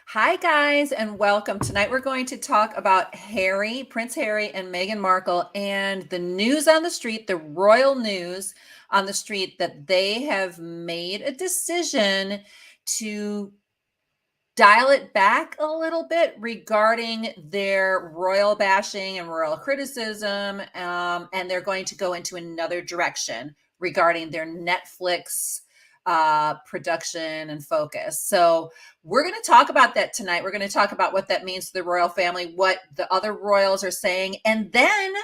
Hi, guys, and welcome. Tonight we're going to talk about Prince Harry and Meghan Markle, and the news on the street, the royal news on the street, that they have made a decision to dial it back a little bit regarding their royal bashing and royal criticism, and they're going to go into another direction regarding their Netflix production and focus. So we're going to talk about that tonight. We're going to talk about what that means to the royal family, what the other royals are saying, and then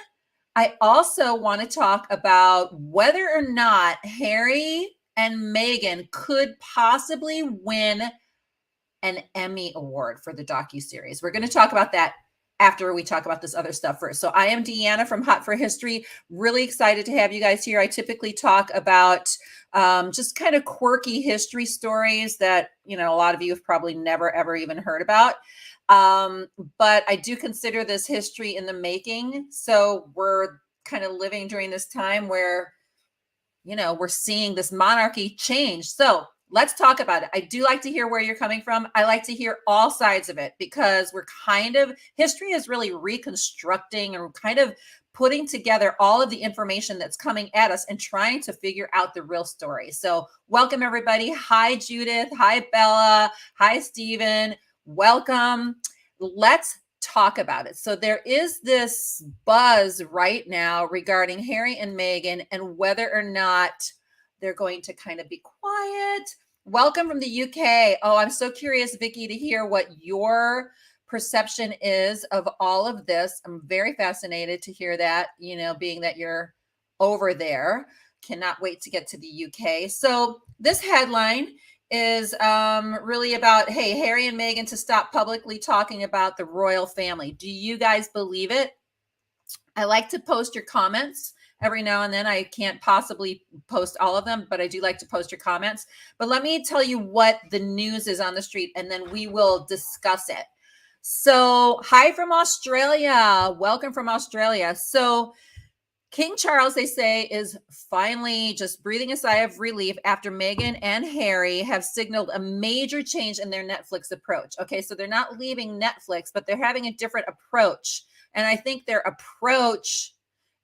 I also want to talk about whether or not Harry and Meghan could possibly win an Emmy award for the docuseries. We're going to talk about that after we talk about this other stuff first. So I am Deanna from Hot for History. Really excited to have you guys here. I typically talk about just kind of quirky history stories that, a lot of you have probably never, ever even heard about. But I do consider this history in the making. So we're kind of living during this time where, we're seeing this monarchy change. So let's talk about it. I do like to hear where you're coming from. I like to hear all sides of it because history is really reconstructing and kind of putting together all of the information that's coming at us and trying to figure out the real story. So welcome, everybody. Hi, Judith. Hi, Bella. Hi, Stephen. Welcome. Let's talk about it. So there is this buzz right now regarding Harry and Meghan and whether or not they're going to kind of be quiet. Welcome from the UK. Oh, I'm so curious, Vicky, to hear what your perception is of all of this. I'm very fascinated to hear that, being that you're over there. Cannot wait to get to the UK. So this headline is really about, hey, Harry and Meghan to stop publicly talking about the royal family. Do you guys believe it? I like to post your comments every now and then. I can't possibly post all of them, but I do like to post your comments. But let me tell you what the news is on the street, and then we will discuss it. So, hi from Australia. Welcome from Australia. So, King Charles, they say, is finally just breathing a sigh of relief after Meghan and Harry have signaled a major change in their Netflix approach. Okay, so they're not leaving Netflix, but they're having a different approach. And I think their approach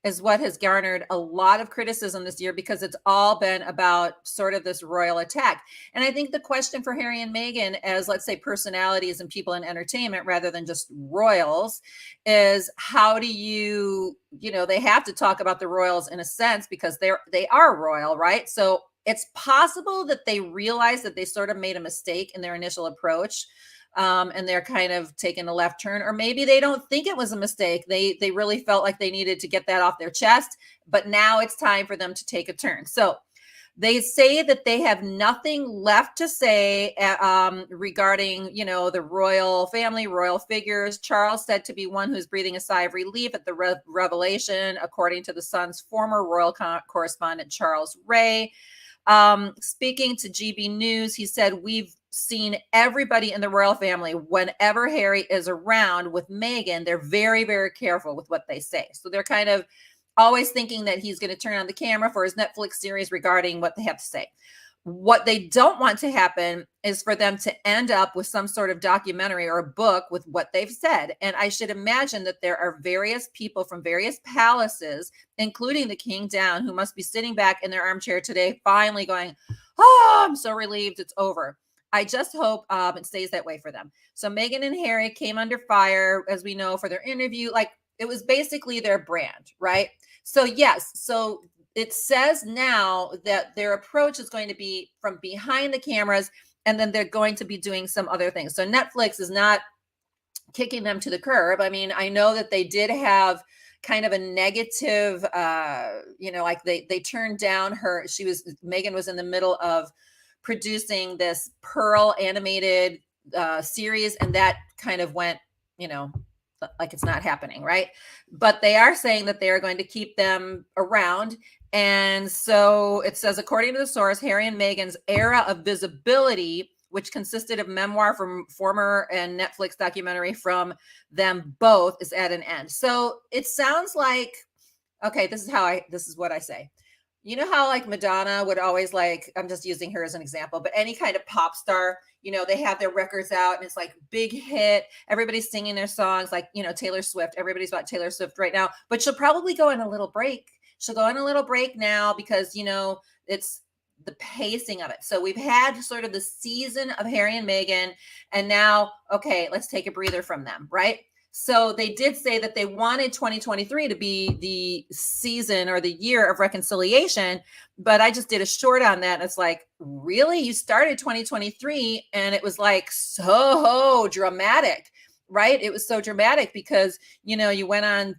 is what has garnered a lot of criticism this year because it's all been about sort of this royal attack. And I think the question for Harry and Meghan, as let's say personalities and people in entertainment rather than just royals, is how do they have to talk about the royals in a sense because they are royal, right? So it's possible that they realize that they sort of made a mistake in their initial approach. And they're kind of taking a left turn, or maybe they don't think it was a mistake. They really felt like they needed to get that off their chest, but now it's time for them to take a turn. So they say that they have nothing left to say regarding, the royal family, royal figures. Charles said to be one who's breathing a sigh of relief at the revelation, according to the Sun's former royal correspondent, Charles Ray. Speaking to GB News, he said, we've seen everybody in the royal family, whenever Harry is around with Meghan, they're very, very careful with what they say. So they're kind of always thinking that he's going to turn on the camera for his Netflix series regarding what they have to say. What they don't want to happen is for them to end up with some sort of documentary or a book with what they've said. And I should imagine that there are various people from various palaces, including the king down, who must be sitting back in their armchair today, finally going, oh, I'm so relieved it's over. I just hope it stays that way for them. So Meghan and Harry came under fire, as we know, for their interview. Like, it was basically their brand, right? So yes, so it says now that their approach is going to be from behind the cameras, and then they're going to be doing some other things. So Netflix is not kicking them to the curb. I mean, I know that they did have kind of a negative, like they turned down Meghan was in the middle of producing this Pearl animated series, and that kind of went, like it's not happening, right? But they are saying that they are going to keep them around. And so it says, according to the source, Harry and Meghan's era of visibility, which consisted of memoir from former and Netflix documentary from them both, is at an end. So it sounds like, okay, this is what I say. you know how like Madonna would always like, I'm just using her as an example, but any kind of pop star, they have their records out and it's like big hit. Everybody's singing their songs, like, Taylor Swift. Everybody's about Taylor Swift right now, but she'll probably go in a little break. She'll go in a little break now because, it's the pacing of it. So we've had sort of the season of Harry and Meghan, and now, okay, let's take a breather from them, right? So they did say that they wanted 2023 to be the season or the year of reconciliation, but I just did a short on that. And it's like, really? You started 2023 and it was like so dramatic, right? It was so dramatic because, you went on,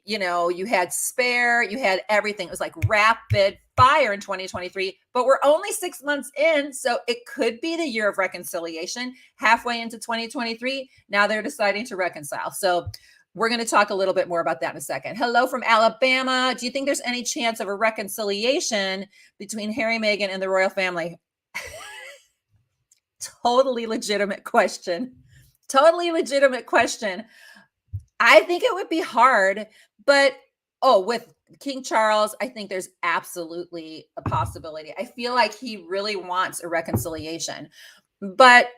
you had Spare, you had everything. It was like rapid fire in 2023, but we're only 6 months in. So it could be the year of reconciliation halfway into 2023. Now they're deciding to reconcile. So we're going to talk a little bit more about that in a second. Hello from Alabama. Do you think there's any chance of a reconciliation between Harry, Meghan, and the royal family? Totally legitimate question. Totally legitimate question. I think it would be hard, but with King Charles, I think there's absolutely a possibility. I feel like he really wants a reconciliation, but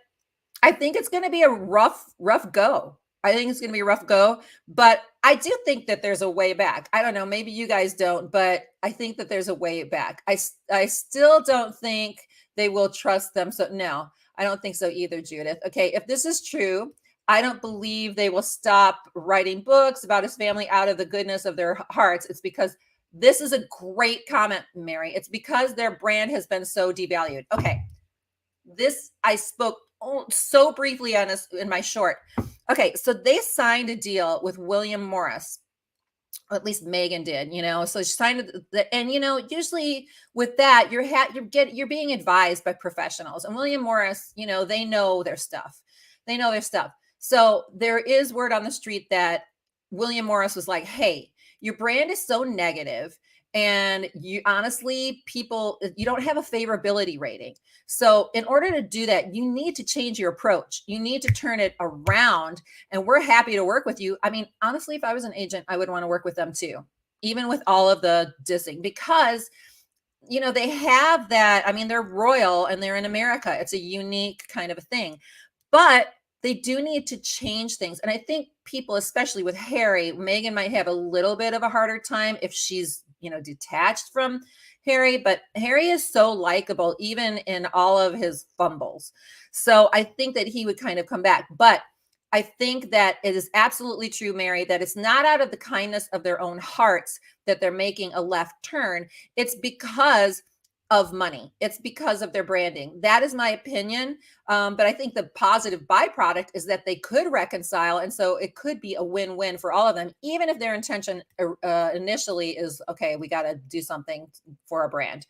I think it's going to be a rough go. I think it's going to be a rough go, but I do think that there's a way back. I don't know, maybe you guys don't, but I think that there's a way back. I still don't think they will trust them. So no, I don't think so either, Judith. Okay, if this is true, I don't believe they will stop writing books about his family out of the goodness of their hearts. It's because this is a great comment, Mary. It's because their brand has been so devalued. Okay, this I spoke so briefly on this in my short. Okay, so they signed a deal with William Morris. Or at least Meghan did, so she signed and usually with that you're being advised by professionals, and William Morris, they know their stuff. So there is word on the street that William Morris was like, hey, your brand is so negative and you honestly, you don't have a favorability rating. So in order to do that, you need to change your approach. You need to turn it around, and we're happy to work with you. I mean, honestly, if I was an agent, I would want to work with them too, even with all of the dissing, because they have that. I mean, they're royal and they're in America. It's a unique kind of a thing, but they do need to change things. And I think people, especially with Harry, Meghan might have a little bit of a harder time if she's, detached from Harry, but Harry is so likable, even in all of his fumbles. So I think that he would kind of come back. But I think that it is absolutely true, Mary, that it's not out of the kindness of their own hearts that they're making a left turn. It's because of money. It's because of their branding. That is my opinion. But I think the positive byproduct is that they could reconcile. And so it could be a win-win for all of them, even if their intention initially is, okay, we got to do something for a brand.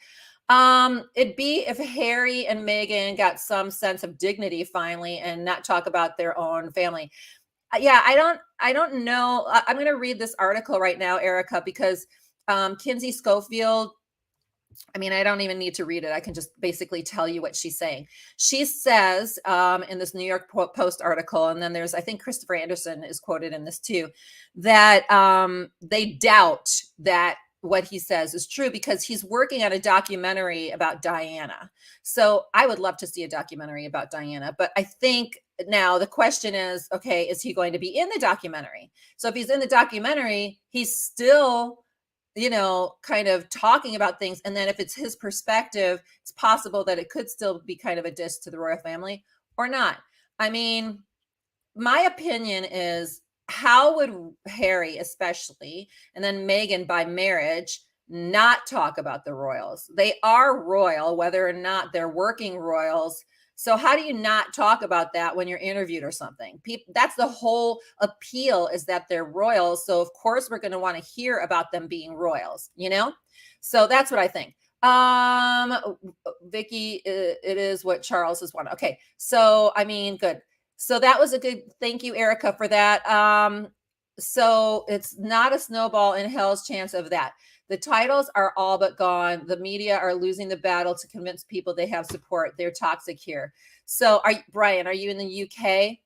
It'd be if Harry and Meghan got some sense of dignity finally and not talk about their own family. Yeah, I don't know. I'm going to read this article right now, Erica, because Kinsey Schofield, I mean, I don't even need to read it. I can just basically tell you what she's saying. She says in this New York Post article, and then there's, I think Christopher Anderson is quoted in this too, that they doubt that what he says is true because he's working on a documentary about Diana. So I would love to see a documentary about Diana, but I think now the question is, okay, is he going to be in the documentary? So if he's in the documentary, he's still kind of talking about things. And then if it's his perspective, it's possible that it could still be kind of a diss to the royal family or not. I mean, my opinion is, how would Harry especially, and then Meghan by marriage, not talk about the royals? They are royal, whether or not they're working royals. So how do you not talk about that when you're interviewed or something? That's the whole appeal, is that they're royals. So of course we're going to want to hear about them being royals, So that's what I think. Vicky, it is what Charles has wanted. Okay. So, I mean, good. So that was a good, thank you, Erica, for that. So it's not a snowball in hell's chance of that. The titles are all but gone. The media are losing the battle to convince people they have support. They're toxic here. So Brian, are you in the UK?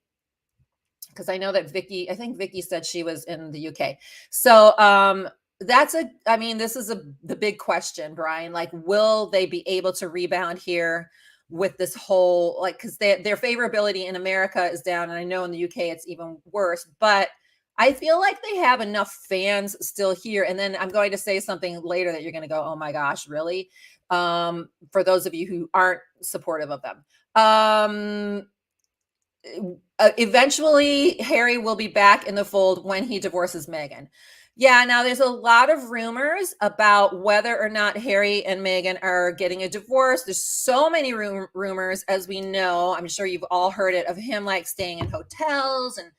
Because I know that I think Vicky said she was in the UK. So I mean, this is the big question, Brian. Like, will they be able to rebound here with this whole, like, because their favorability in America is down, and I know in the UK it's even worse, but I feel like they have enough fans still here. And then I'm going to say something later that you're going to go, oh my gosh, really? For those of you who aren't supportive of them. Eventually Harry will be back in the fold when he divorces Meghan. Yeah, now there's a lot of rumors about whether or not Harry and Meghan are getting a divorce. There's so many rumors, as we know. I'm sure you've all heard it, of him like staying in hotels and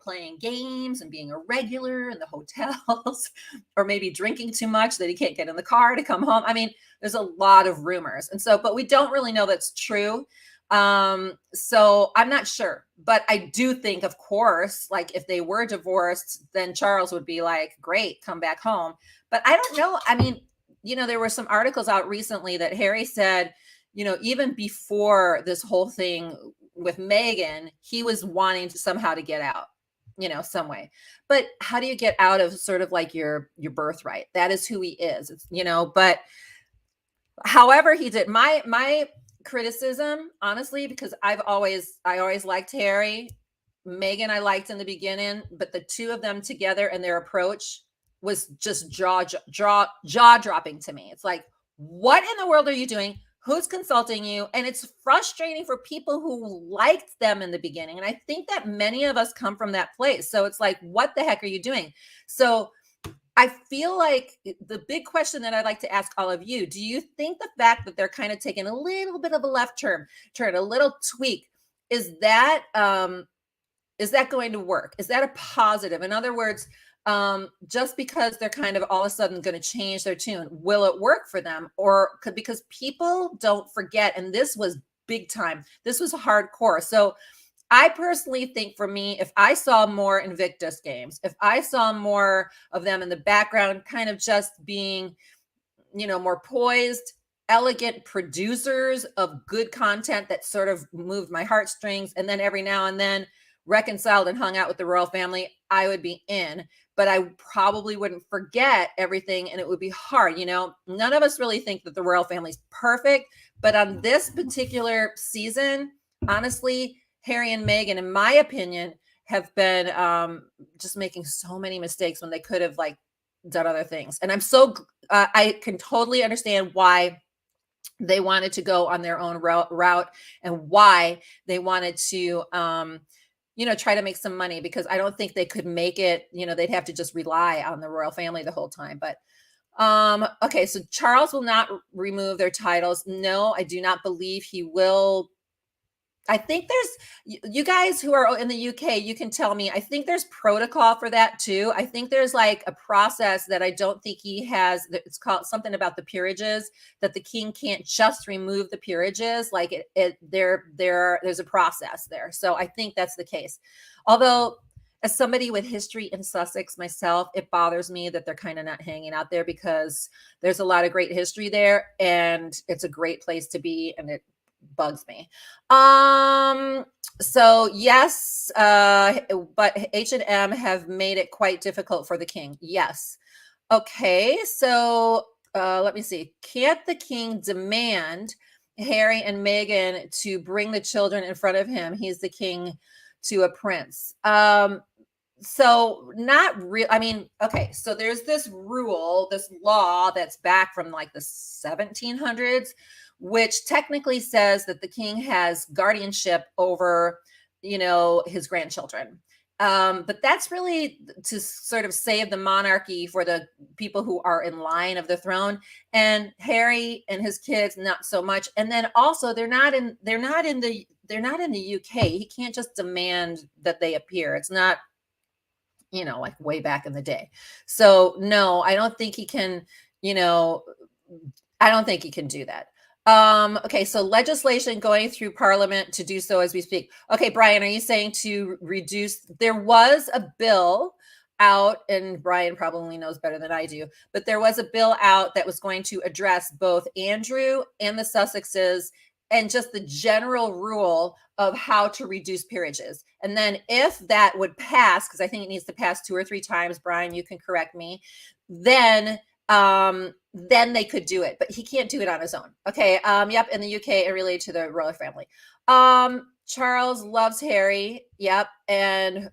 playing games and being a regular in the hotels, or maybe drinking too much that he can't get in the car to come home. I mean, there's a lot of rumors. And so, but we don't really know that's true. So I'm not sure, but I do think, of course, like if they were divorced, then Charles would be like, great, come back home. But I don't know. I mean, there were some articles out recently that Harry said, even before this whole thing with Meghan, he was wanting to somehow to get out, some way. But how do you get out of sort of like your birthright? That is who he is, but however he did, my criticism, honestly, because I always liked Harry. Meghan I liked in the beginning, but the two of them together and their approach was just jaw dropping to me. It's like, what in the world are you doing? Who's consulting you? And it's frustrating for people who liked them in the beginning. And I think that many of us come from that place. So it's like, what the heck are you doing? So I feel like the big question that I'd like to ask all of you, do you think the fact that they're kind of taking a little bit of a left turn, a little tweak, is that going to work? Is that a positive? In other words, just because they're kind of all of a sudden going to change their tune, will it work for them? Or because people don't forget, and this was big time, this was hardcore. So I personally think, for me, if I saw more Invictus Games, if I saw more of them in the background, kind of just being, more poised, elegant producers of good content that sort of moved my heartstrings, and then every now and then reconciled and hung out with the royal family, I would be in. But I probably wouldn't forget everything, and it would be hard. None of us really think that the royal family's perfect, but on this particular season, honestly, Harry and Meghan, in my opinion, have been just making so many mistakes when they could have like done other things. And I'm so I can totally understand why they wanted to go on their own route and why they wanted to try to make some money, because I don't think they could make it. They'd have to just rely on the royal family the whole time. But okay, so Charles will not remove their titles. No, I do not believe he will. I think you guys who are in the UK, you can tell me, I think there's protocol for that too. I think there's like a process that I don't think he has. It's called something about the peerages, that the king can't just remove the peerages. Like there's a process there. So I think that's the case. Although, as somebody with history in Sussex myself, it bothers me that they're kind of not hanging out there, because there's a lot of great history there and it's a great place to be, and it bugs me. So yes, but H&M have made it quite difficult for the king. Yes. Okay, so let me see. Can't the king demand Harry and Meghan to bring the children in front of him? He's the king to a prince. So not real. I mean, okay, so there's this rule, this law that's back from like the 1700s, which technically says that the king has guardianship over, his grandchildren. But that's really to sort of save the monarchy for the people who are in line of the throne. And Harry and his kids, not so much. And then also they're not in the UK. He can't just demand that they appear. It's not, like way back in the day. So no, I don't think he can, I don't think he can do that. Okay, so legislation going through parliament to do so as we speak. Okay, Brian, are you saying to reduce? There was a bill out, and Brian probably knows better than I do, but there was a bill out that was going to address both Andrew and the Sussexes, and just the general rule of how to reduce peerages. And then if that would pass, because I think it needs to pass 2 or 3 times, Brian, you can correct me, then they could do it, but he can't do it on his own. Okay. Yep. In the UK, it related to the royal family. Charles loves Harry. Yep. And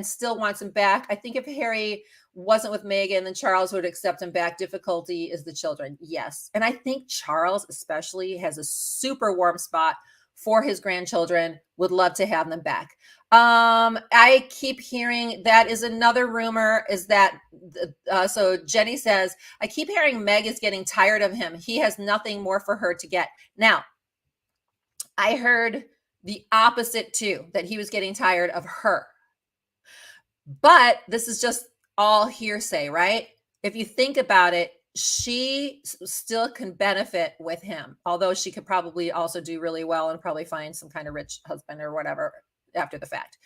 still wants him back. I think if Harry wasn't with Meghan, then Charles would accept him back. Difficulty is the children. Yes. And I think Charles especially has a super warm spot for his grandchildren, would love to have them back. I keep hearing, that is another rumor, is that, so Jenny says, I keep hearing Meg is getting tired of him. He has nothing more for her to get. Now, I heard the opposite too, that he was getting tired of her. But this is just all hearsay, right? If you think about it, she still can benefit with him, although she could probably also do really well and probably find some kind of rich husband or whatever after the fact.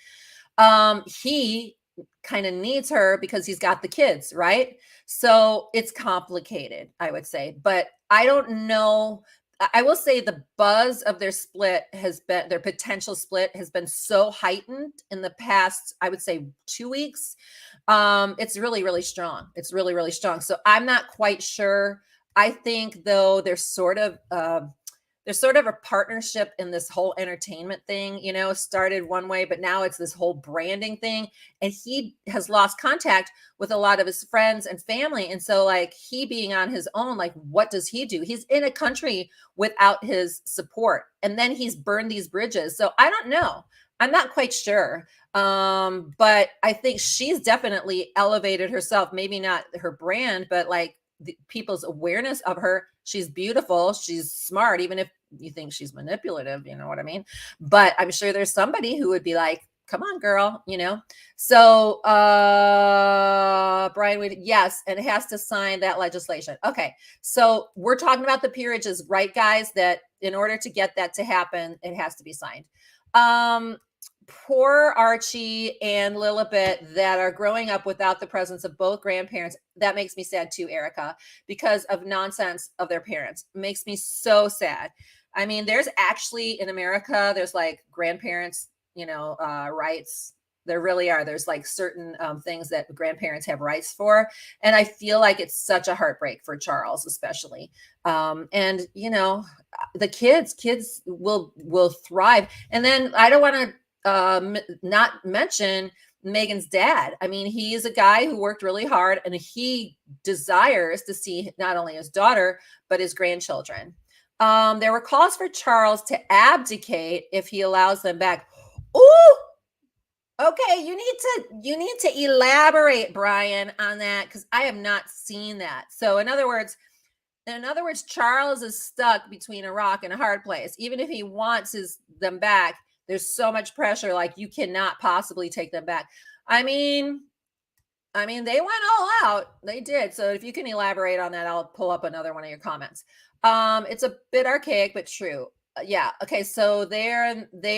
He kind of needs her because he's got the kids, right? So it's complicated, I would say, but I don't know. I will say the buzz of their split has been, their potential split has been so heightened in the past, I would say 2 weeks. It's really, really strong. It's really, really strong. So I'm not quite sure. I think though there's sort of a partnership in this whole entertainment thing, started one way, but now it's this whole branding thing. And he has lost contact with a lot of his friends and family. And so like he being on his own, like what does he do? He's in a country without his support. And then he's burned these bridges. So I don't know. I'm not quite sure. But I think she's definitely elevated herself, maybe not her brand, but like people's awareness of her. She's beautiful. She's smart, even if you think she's manipulative, you know what I mean? But I'm sure there's somebody who would be like, come on, girl, So Brian would, yes, and it has to sign that legislation. Okay. So we're talking about the peerages, right, guys? That in order to get that to happen, it has to be signed. Poor Archie and Lilibet that are growing up without the presence of both grandparents. That makes me sad too, Erica, because of nonsense of their parents. It makes me so sad. I mean, there's actually in America, there's like grandparents, rights. There really are. There's like certain things that grandparents have rights for. And I feel like it's such a heartbreak for Charles, especially. And the kids will thrive. And then I don't want to not mention Meghan's dad. I mean, he is a guy who worked really hard and he desires to see not only his daughter, but his grandchildren. There were calls for Charles to abdicate if he allows them back. Ooh, okay. You need to elaborate, Brian, on that, because I have not seen that. So in other words, Charles is stuck between a rock and a hard place. Even if he wants them back, there's so much pressure, like you cannot possibly take them back. I mean, they went all out. They did. So if you can elaborate on that, I'll pull up another one of your comments. It's a bit archaic, but true. Yeah. Okay. So they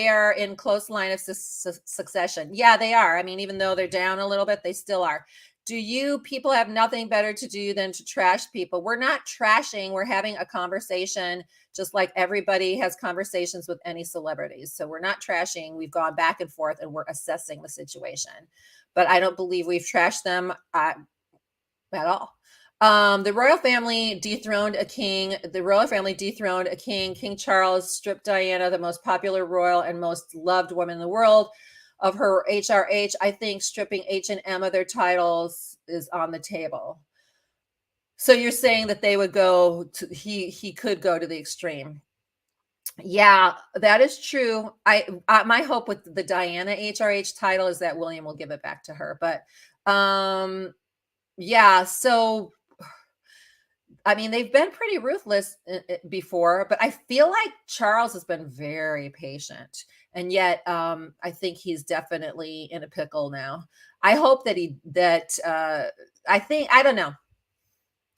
are in close line of succession. Yeah, they are. I mean, even though they're down a little bit, they still are. Do you people have nothing better to do than to trash people? We're not trashing. We're having a conversation, just like everybody has conversations with any celebrities. So we're not trashing. We've gone back and forth and we're assessing the situation. But I don't believe we've trashed them at all. The royal family dethroned a king. King Charles stripped Diana, the most popular royal and most loved woman in the world, of her HRH. I think stripping H and M of their titles is on the table. So you're saying that they would go to, he could go to the extreme. Yeah, that is true. My hope with the Diana HRH title is that William will give it back to her. But yeah, so I mean, they've been pretty ruthless before, but I feel like Charles has been very patient. And yet, I think he's definitely in a pickle now. I hope that I don't know.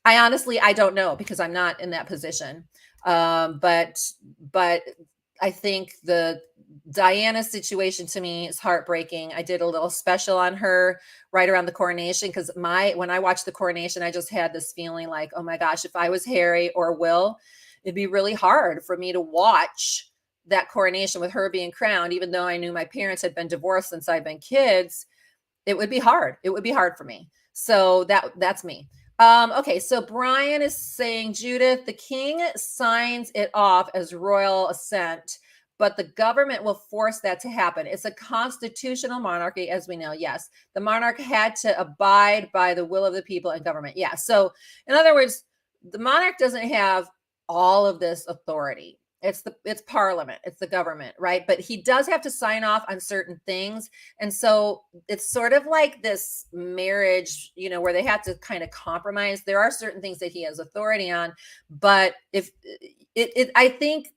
I honestly, I don't know because I'm not in that position. But I think the Diana situation to me is heartbreaking. I did a little special on her right around the coronation because when I watched the coronation, I just had this feeling like, oh my gosh, if I was Harry or Will, it'd be really hard for me to watch that coronation with her being crowned, even though I knew my parents had been divorced since I've been kids. It would be hard. It would be hard for me. So that's me. Okay, so Brian is saying, Judith, the king signs it off as royal assent, but the government will force that to happen. It's a constitutional monarchy, as we know. Yes, the monarch had to abide by the will of the people and government. Yeah. So, in other words, the monarch doesn't have all of this authority. It's parliament, it's the government, right? But he does have to sign off on certain things. And so it's sort of like this marriage, where they have to kind of compromise. There are certain things that he has authority on, but if I think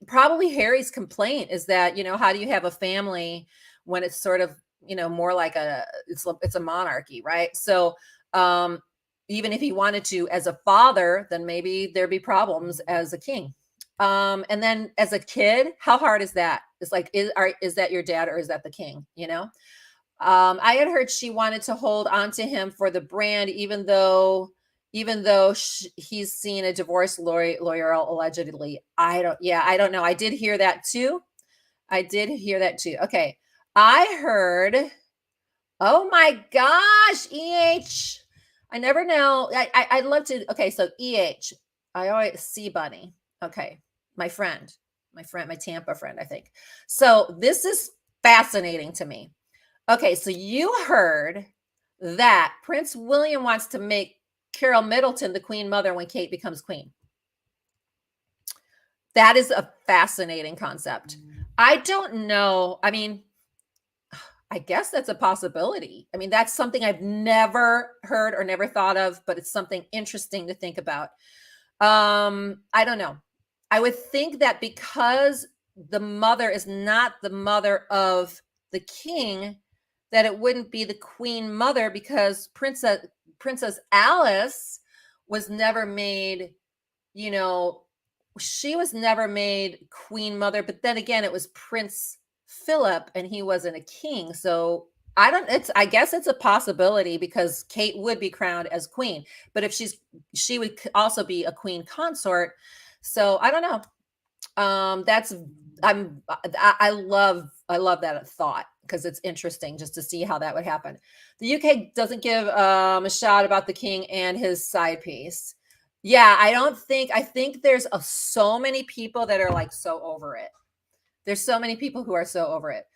probably Harry's complaint is that, how do you have a family when it's sort of, more like it's a monarchy, right? So, even if he wanted to as a father, then maybe there'd be problems as a king. And then as a kid, how hard is that? It's like, is that your dad or is that the king? I had heard she wanted to hold on to him for the brand, even though he's seen a divorce lawyer allegedly. I don't know. I did hear that too. Okay. I heard, oh my gosh, EH. I never know. I'd love to. Okay. So EH, I always see Bunny. Okay. My Tampa friend, I think. So this is fascinating to me. Okay, so you heard that Prince William wants to make Carol Middleton the queen mother when Kate becomes queen. That is a fascinating concept. I don't know. I mean, I guess that's a possibility. I mean, that's something I've never heard or never thought of, but it's something interesting to think about. I don't know. I would think that because the mother is not the mother of the king, that it wouldn't be the queen mother, because Princess Alice was never made, she was never made queen mother. But then again, it was Prince Philip and he wasn't a king. So I guess it's a possibility, because Kate would be crowned as queen, but if she would also be a queen consort. So I don't know. I love that thought, because it's interesting just to see how that would happen. The UK doesn't give a shout about the king and his side piece. Yeah, I think there's so many people that are like so over it. There's so many people who are so over it.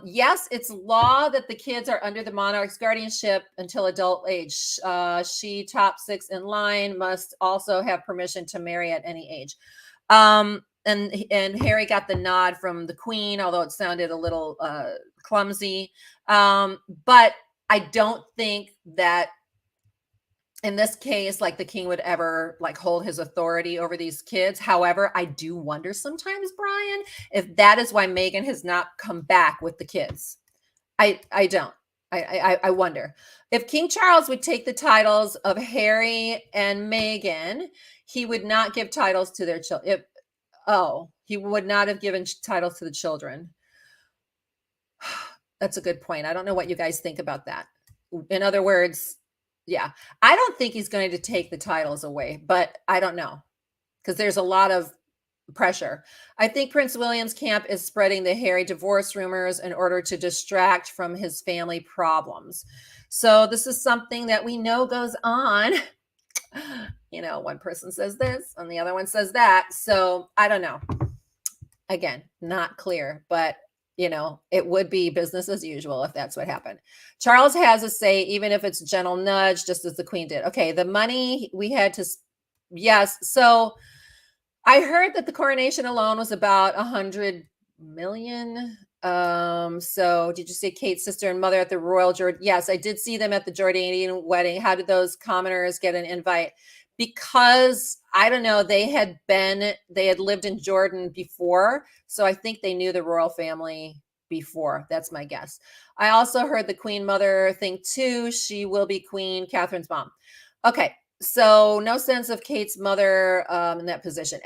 Yes, it's law that the kids are under the monarch's guardianship until adult age. She, top 6 in line, must also have permission to marry at any age. And Harry got the nod from the queen, although it sounded a little clumsy. But I don't think that in this case, like, the king would ever like hold his authority over these kids. However, I do wonder sometimes, Brian, if that is why Meghan has not come back with the kids. I wonder if King Charles would take the titles of Harry and Meghan, he would not give titles to their children. He would not have given titles to the children. That's a good point. I don't know what you guys think about that. In other words, yeah, I don't think he's going to take the titles away, but I don't know, because there's a lot of pressure. I think Prince William's camp is spreading the Harry divorce rumors in order to distract from his family problems. So this is something that we know goes on. One person says this and the other one says that. So I don't know. Again, not clear, but it would be business as usual if that's what happened. Charles has a say, even if it's a gentle nudge, just as the queen did. Okay, the money we had to, yes. So I heard that the coronation alone was about 100 million. So did you see Kate's sister and mother at the royal Jordan? Yes, I did see them at the Jordanian wedding. How did those commoners get an invite? Because I don't know, they had lived in Jordan before. So I think they knew the royal family before. That's my guess. I also heard the queen mother thing too. She will be queen, Catherine's mom. Okay. So no sense of Kate's mother in that position.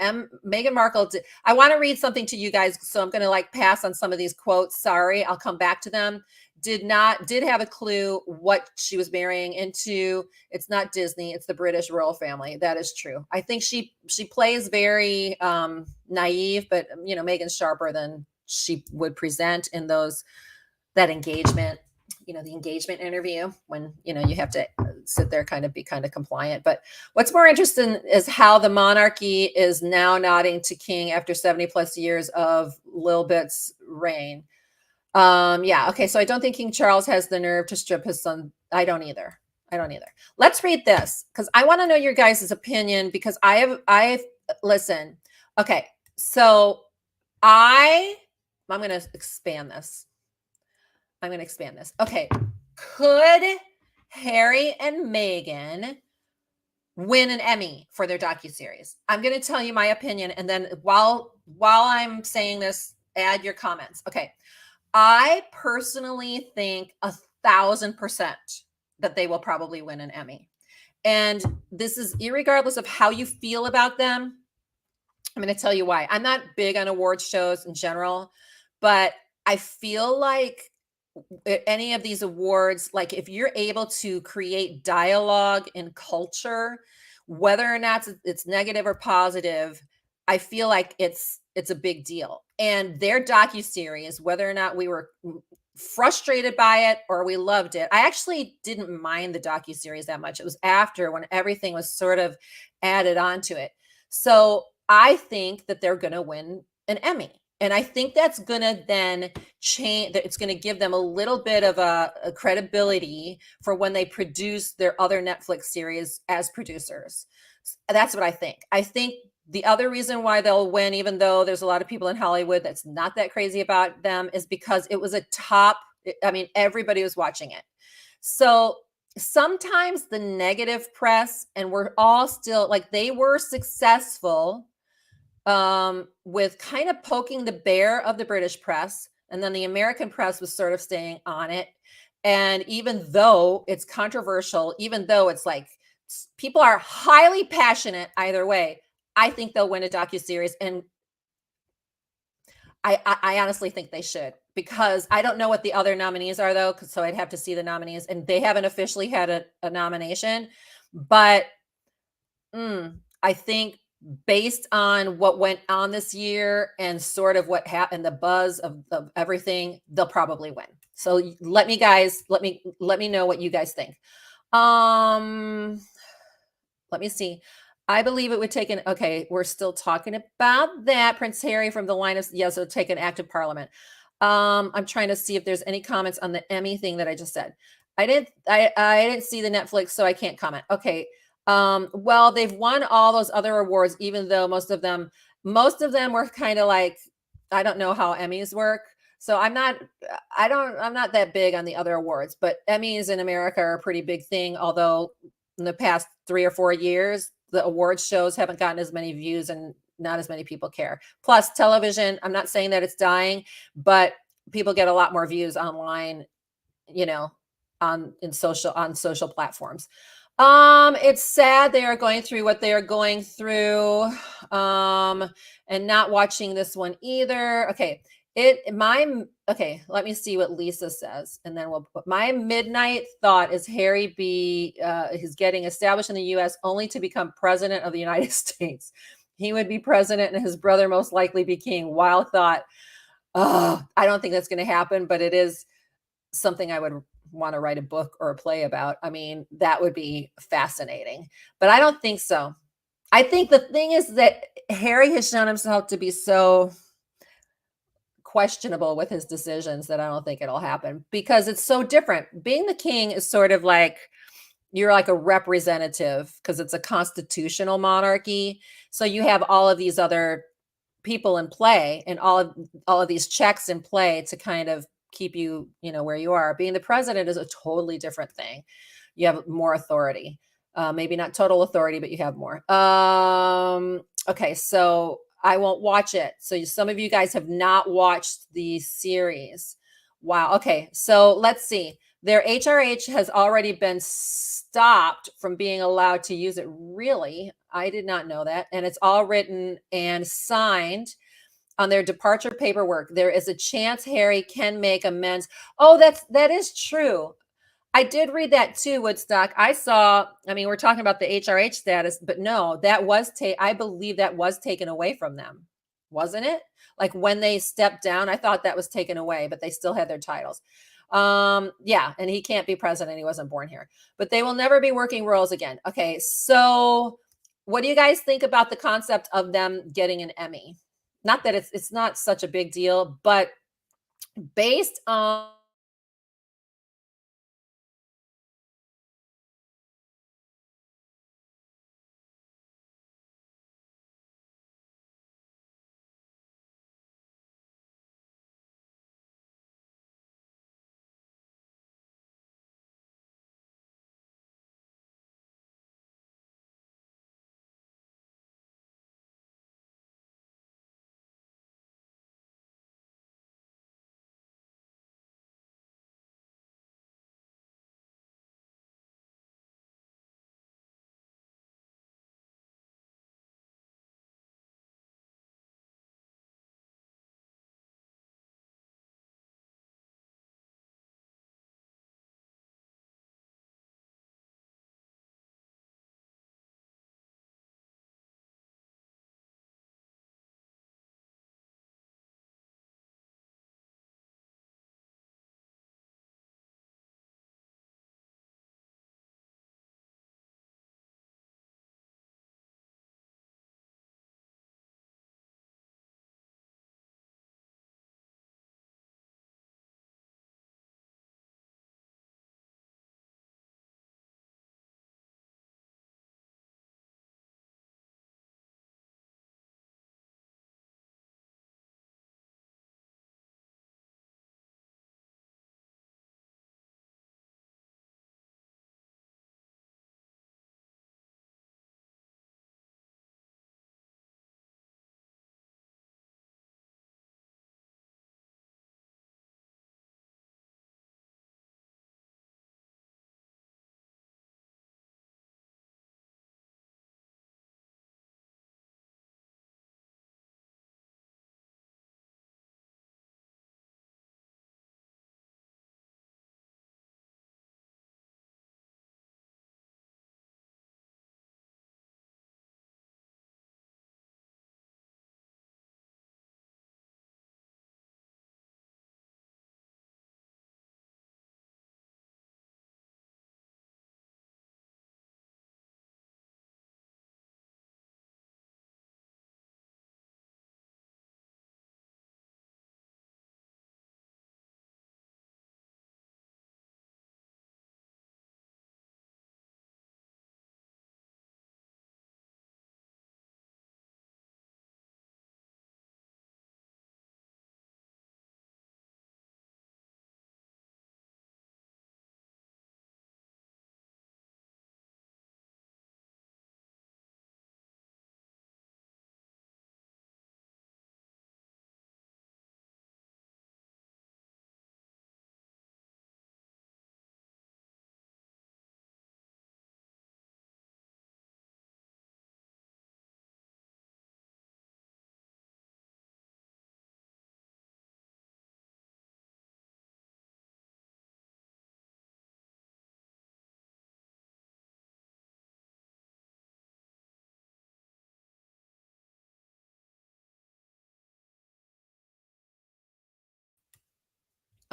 Meghan Markle I want to read something to you guys. So I'm going to pass on some of these quotes. Sorry, I'll come back to them. Did have a clue what she was marrying into. It's not Disney. It's the British royal family. That is true. I think she plays very naive, but Meghan's sharper than she would present in that engagement. the engagement interview when, you have to sit there, kind of be kind of compliant. But what's more interesting is how the monarchy is now nodding to king after 70 plus years of Lil Bit's reign. Yeah. Okay. So I don't think King Charles has the nerve to strip his son. I don't either. Let's read this because I want to know your guys' opinion because listen. Okay. So I'm going to expand this. Okay. Could Harry and Meghan win an Emmy for their docuseries? I'm going to tell you my opinion. And then while I'm saying this, add your comments. Okay. I personally think 1,000% that they will probably win an Emmy. And this is irregardless of how you feel about them. I'm going to tell you why. I'm not big on award shows in general, but I feel like any of these awards, like if you're able to create dialogue and culture, whether or not it's negative or positive, I feel like it's a big deal. And their docuseries, whether or not we were frustrated by it or we loved it, I actually didn't mind the docuseries that much. It was after when everything was sort of added onto it. So I think that they're going to win an Emmy. And I think that's going to then change, that it's going to give them a little bit of a credibility for when they produce their other Netflix series as producers. That's what I think. I think the other reason why they'll win, even though there's a lot of people in Hollywood that's not that crazy about them, is because it was everybody was watching it. So sometimes the negative press, and we're all still like, they were successful with kind of poking the bear of the British press, and then the American press was sort of staying on it. And even though it's controversial, even though it's like people are highly passionate either way, I think they'll win a docuseries. And I honestly think they should, because I don't know what the other nominees are though. So I'd have to see the nominees, and they haven't officially had a nomination, but I think based on what went on this year and sort of what happened, the buzz of everything, they'll probably win. So let me know what you guys think. Let me see. I believe it would take okay, we're still talking about that. Prince Harry from the line of, yes, it'll take an act of parliament. I'm trying to see if there's any comments on the Emmy thing that I just said. I didn't see the Netflix, so I can't comment. Okay. Well, they've won all those other awards, even though most of them were kind of like, I don't know how Emmys work. So I'm not that big on the other awards, but Emmys in America are a pretty big thing. Although in the past 3 or 4 years, the awards shows haven't gotten as many views and not as many people care. Plus television, I'm not saying that it's dying, but people get a lot more views online, on social platforms. It's sad they are going through what they are going through, and not watching this one either. Okay. Let me see what Lisa says, and then we'll put my midnight thought is Harry he's getting established in the US only to become president of the United States. He would be president and his brother most likely be king. Wild thought. Oh, I don't think that's going to happen, but it is something I would want to write a book or a play about. I mean, that would be fascinating, but I don't think so. I think the thing is that Harry has shown himself to be so questionable with his decisions that I don't think it'll happen, because it's so different. Being the king is sort of like, you're like a representative because it's a constitutional monarchy. So you have all of these other people in play and all of these checks in play to kind of keep you, where you are. Being the president is a totally different thing. You have more authority, maybe not total authority, but you have more. Okay. So I won't watch it. So some of you guys have not watched the series. Wow. Okay. So let's see. Their HRH has already been stopped from being allowed to use it. Really? I did not know that. And it's all written and signed on their departure paperwork. There is a chance Harry can make amends. Oh, that is true. I did read that too, Woodstock. We're talking about the HRH status, but no, I believe that was taken away from them. Wasn't it? Like when they stepped down, I thought that was taken away, but they still had their titles. Yeah, and he can't be president. He wasn't born here. But they will never be working roles again. Okay, so what do you guys think about the concept of them getting an Emmy? Not that it's not such a big deal, but based on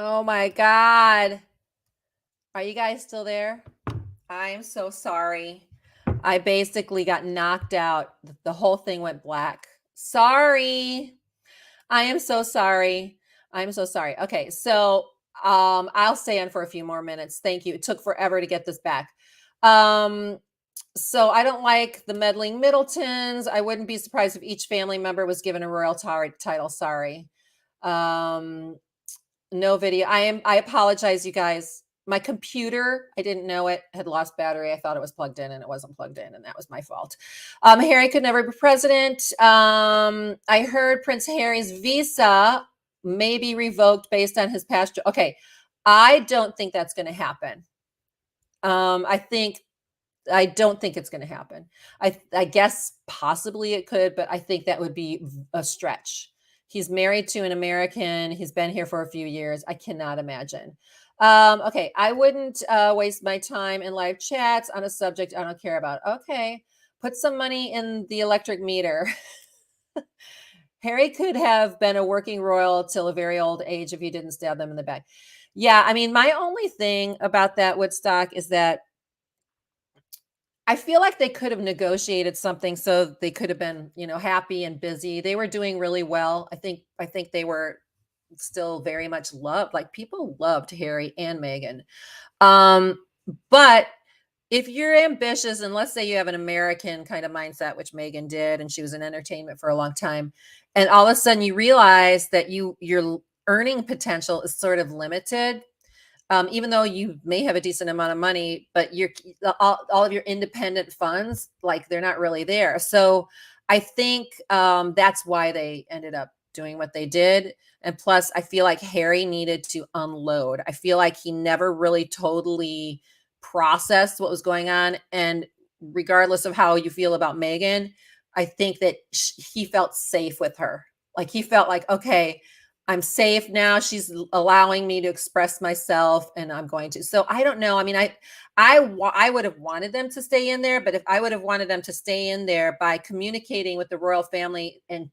oh my God. Are you guys still there? I am so sorry. I basically got knocked out. The whole thing went black. Sorry. I am so sorry. I'm so sorry. Okay, so I'll stay on for a few more minutes. Thank you. It took forever to get this back. Um so I don't like the meddling Middletons. I wouldn't be surprised if each family member was given a royal title. Sorry. Um no video. I apologize, you guys. My computer, I didn't know it, had lost battery. I thought it was plugged in and it wasn't plugged in, and that was my fault. Harry could never be president. I heard Prince Harry's visa may be revoked based on his past. Okay, I don't think that's going to happen. I don't think it's going to happen. I guess possibly it could, but I think that would be a stretch. He's married to an American. He's been here for a few years. I cannot imagine. Okay, I wouldn't waste my time in live chats on a subject I don't care about. Okay, put some money in the electric meter. Harry could have been a working royal till a very old age if he didn't stab them in the back. Yeah, I mean, my only thing about that Woodstock is that I feel like they could have negotiated something so they could have been, happy and busy. They were doing really well. I think they were still very much loved. Like people loved Harry and Meghan. Um, but if you're ambitious, and let's say you have an American kind of mindset, which Meghan did, and she was in entertainment for a long time, and all of a sudden you realize that your earning potential is sort of limited, even though you may have a decent amount of money, but all of your independent funds, like they're not really there. So I think that's why they ended up doing what they did. And plus, I feel like Harry needed to unload. I feel like he never really totally processed what was going on. And regardless of how you feel about Meghan, I think that he felt safe with her. Like he felt like, okay, I'm safe now. She's allowing me to express myself, and I'm going to. So I don't know. I mean, I would have wanted them to stay in there, but if I would have wanted them to stay in there by communicating with the royal family and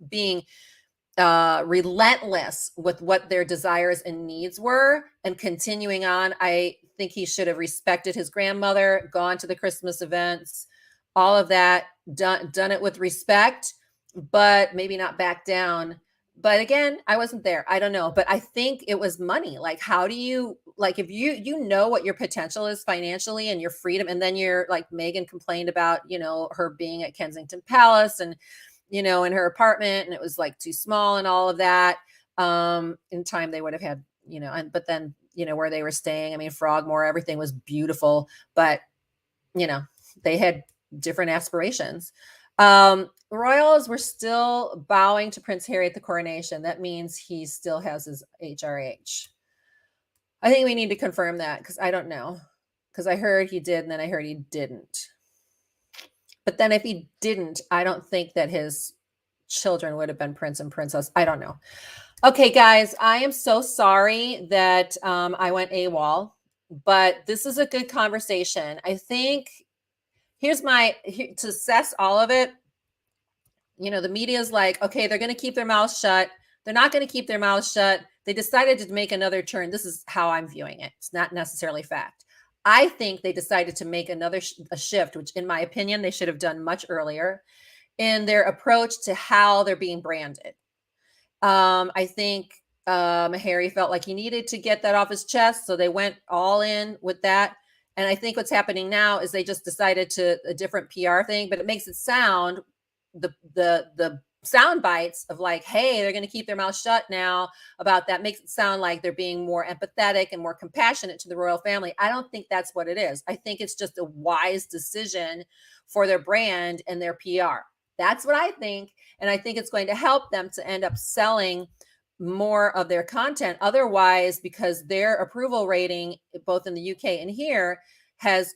being relentless with what their desires and needs were and continuing on, I think he should have respected his grandmother, gone to the Christmas events, all of that, done it with respect, but maybe not back down. But again, I wasn't there. I don't know, but I think it was money. Like, how do you, like, if you know what your potential is financially and your freedom, and then you're like Meghan complained about, her being at Kensington Palace and in her apartment, and it was like too small and all of that. In time they would have had, but then, where they were staying, I mean, Frogmore, everything was beautiful, but they had different aspirations. Royals were still bowing to Prince Harry at the coronation. That means he still has his HRH. I think we need to confirm that because I don't know. Because I heard he did, and then I heard he didn't. But then if he didn't, I don't think that his children would have been prince and princess. I don't know. Okay, guys, I am so sorry that I went AWOL, but this is a good conversation. I think to assess all of it. The media is like, okay, they're going to keep their mouths shut. They're not going to keep their mouths shut. They decided to make another turn. This is how I'm viewing it. It's not necessarily fact. I think they decided to make another shift, which in my opinion, they should have done much earlier in their approach to how they're being branded. I think Harry felt like he needed to get that off his chest. So they went all in with that. And I think what's happening now is they just decided to a different PR thing, but it makes it sound the sound bites of like, hey, they're going to keep their mouth shut now about that makes it sound like they're being more empathetic and more compassionate to the royal family. I don't think that's what it is. I think it's just a wise decision for their brand and their PR. That's what I think. And I think it's going to help them to end up selling more of their content. Otherwise, because their approval rating, both in the UK and here, has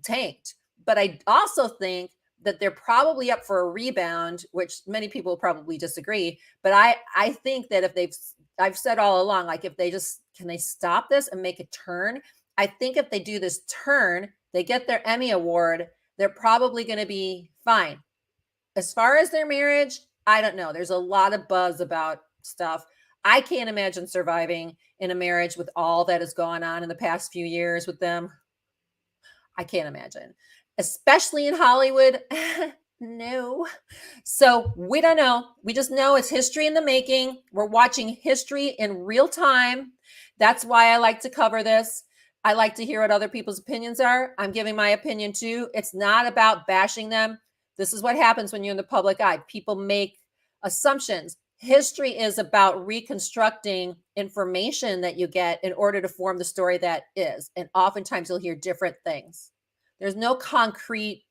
tanked. But I also think that they're probably up for a rebound, which many people will probably disagree. But I think that I've said all along, like if can they stop this and make a turn? I think if they do this turn, they get their Emmy award, they're probably going to be fine. As far as their marriage, I don't know. There's a lot of buzz about stuff. I can't imagine surviving in a marriage with all that has gone on in the past few years with them. I can't imagine, especially in Hollywood. No. So we don't know. We just know it's history in the making. We're watching history in real time. That's why I like to cover this. I like to hear what other people's opinions are. I'm giving my opinion too. It's not about bashing them. This is what happens when you're in the public eye. People make assumptions. History is about reconstructing information that you get in order to form the story that is. And oftentimes you'll hear different things. There's no concrete,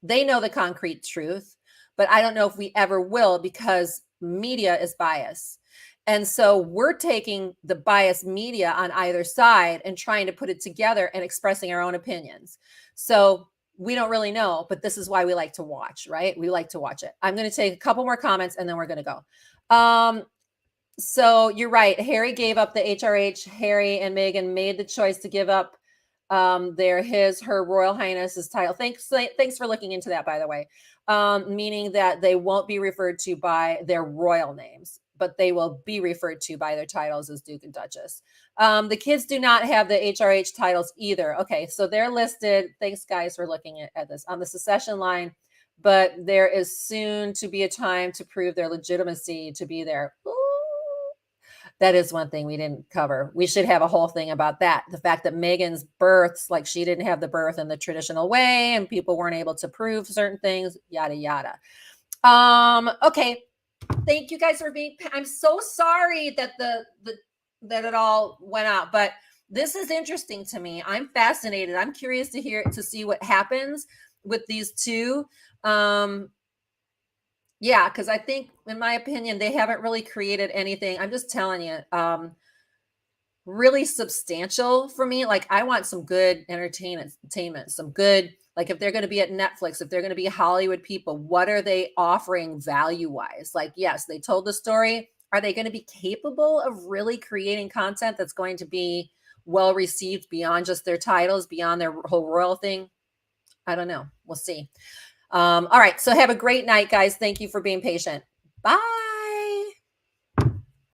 they know the concrete truth, but I don't know if we ever will because media is biased. And so we're taking the biased media on either side and trying to put it together and expressing our own opinions. So we don't really know, but this is why we like to watch, right? We like to watch it. I'm going to take a couple more comments and then we're going to go. So you're right. Harry gave up the HRH. Harry and Meghan made the choice to give up They're her Royal Highness's title. Thanks for looking into that, by the way. Meaning that they won't be referred to by their royal names, but they will be referred to by their titles as Duke and Duchess. The kids do not have the HRH titles either. Okay, so they're listed. Thanks, guys, for looking at this on the succession line. But there is soon to be a time to prove their legitimacy to be there. Ooh. That is one thing we didn't cover. We should have a whole thing about that. The fact that Meghan's births, like she didn't have the birth in the traditional way and people weren't able to prove certain things, yada, yada. Okay. Thank you guys for being, I'm so sorry that that it all went out, but this is interesting to me. I'm fascinated. I'm curious to see what happens with these two. Yeah, because I think, in my opinion, they haven't really created anything. I'm just telling you, really substantial for me. Like, I want some good entertainment, some good, like if they're going to be at Netflix, if they're going to be Hollywood people, what are they offering value-wise? Like, yes, they told the story. Are they going to be capable of really creating content that's going to be well received beyond just their titles, beyond their whole royal thing? I don't know. We'll see. All right. So have a great night, guys. Thank you for being patient. Bye.